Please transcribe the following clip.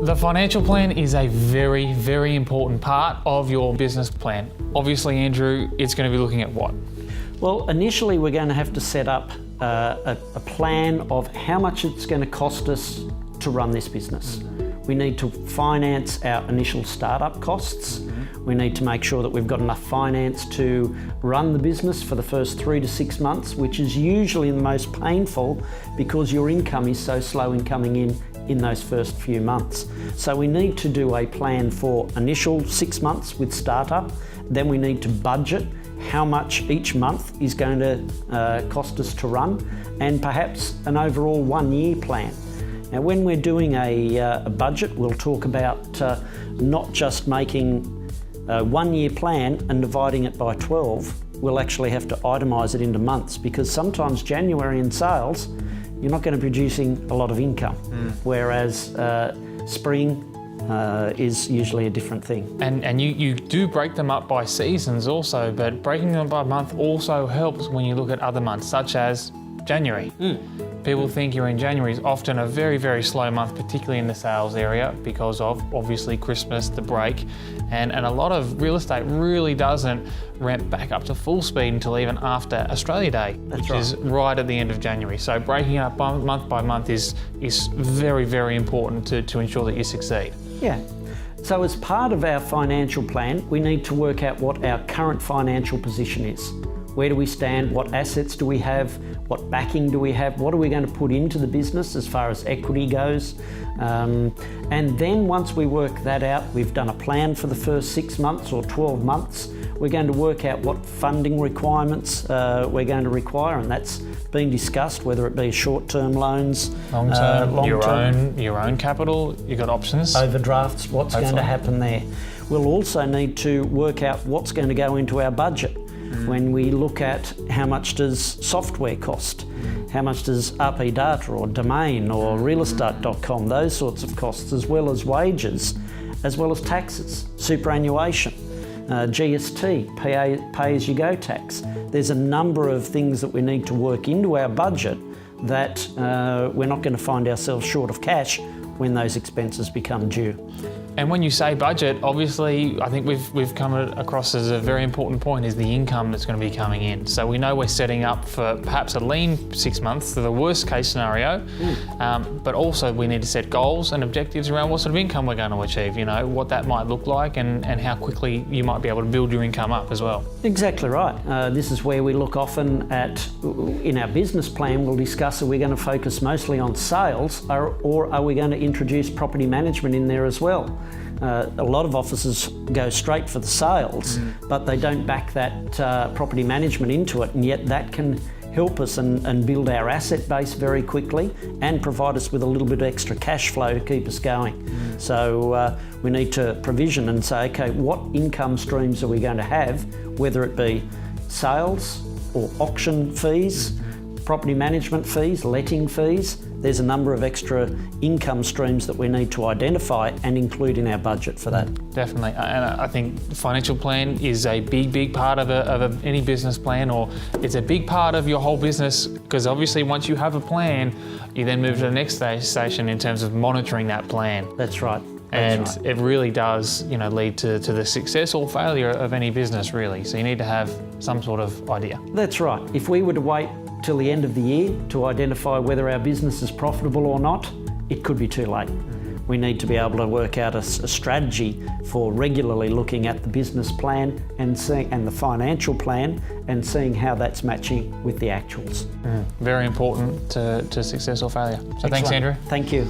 The financial plan is a very, very important part of your business plan. Obviously, Andrew, it's going to be looking at what? Well, initially we're going to have to set up a plan of how much it's going to cost us to run this business. We need to finance our initial startup costs. We need to make sure that we've got enough finance to run the business for the first 3 to 6 months, which is usually the most painful because your income is so slow in coming in those first few months. So we need to do a plan for initial 6 months with startup. Then we need to budget how much each month is going to cost us to run, and perhaps an overall 1 year plan. Now, when we're doing a budget, we'll talk about not just making a 1 year plan and dividing it by 12. We'll actually have to itemise it into months, because sometimes January in sales, you're not going to be producing a lot of income, whereas spring is usually a different thing. And you do break them up by seasons also, but breaking them by month also helps when you look at other months, such as January. People think you're in January is often a very, very slow month, particularly in the sales area, because of obviously Christmas, the break, and a lot of real estate really doesn't ramp back up to full speed until even after Australia Day, which is right at the end of January. So breaking it up month by month is very, very important to ensure that you succeed. Yeah. So as part of our financial plan, we need to work out what our current financial position is. Where do we stand? What assets do we have? What backing do we have? What are we going to put into the business as far as equity goes? And then once we work that out, we've done a plan for the first 6 months or 12 months. We're going to work out what funding requirements we're going to require, and that's being discussed, whether it be short-term loans, long-term, your own capital. You've got options. Overdrafts, what's going to happen there. We'll also need to work out what's going to go into our budget. When we look at how much does software cost, how much does RP Data or Domain or realestate.com, those sorts of costs, as well as wages, as well as taxes, superannuation, GST, pay-as-you-go tax. There's a number of things that we need to work into our budget that we're not going to find ourselves short of cash when those expenses become due. And when you say budget, obviously, I think we've come across as a very important point is the income that's going to be coming in. So we know we're setting up for perhaps a lean 6 months, for the worst case scenario, but also we need to set goals and objectives around what sort of income we're going to achieve, you know, what that might look like and how quickly you might be able to build your income up as well. Exactly right. This is where we look often at, in our business plan, we'll discuss, are we going to focus mostly on sales or are we going to introduce property management in there as well? A lot of offices go straight for the sales, but they don't back that property management into it, and yet that can help us and build our asset base very quickly and provide us with a little bit of extra cash flow to keep us going. So we need to provision and say, okay, what income streams are we going to have, whether it be sales or auction fees, property management fees, letting fees. There's a number of extra income streams that we need to identify and include in our budget for that. Definitely, and I think the financial plan is a big part of any business plan, or it's a big part of your whole business, because obviously once you have a plan, you then move to the next station in terms of monitoring that plan. That's right. And it really does, you know, lead to the success or failure of any business, really. So you need to have some sort of idea. That's right. If we were to wait till the end of the year to identify whether our business is profitable or not, it could be too late. We need to be able to work out a strategy for regularly looking at the business plan and the financial plan and seeing how that's matching with the actuals. Very important to success or failure. So thanks, Andrew. Thank you.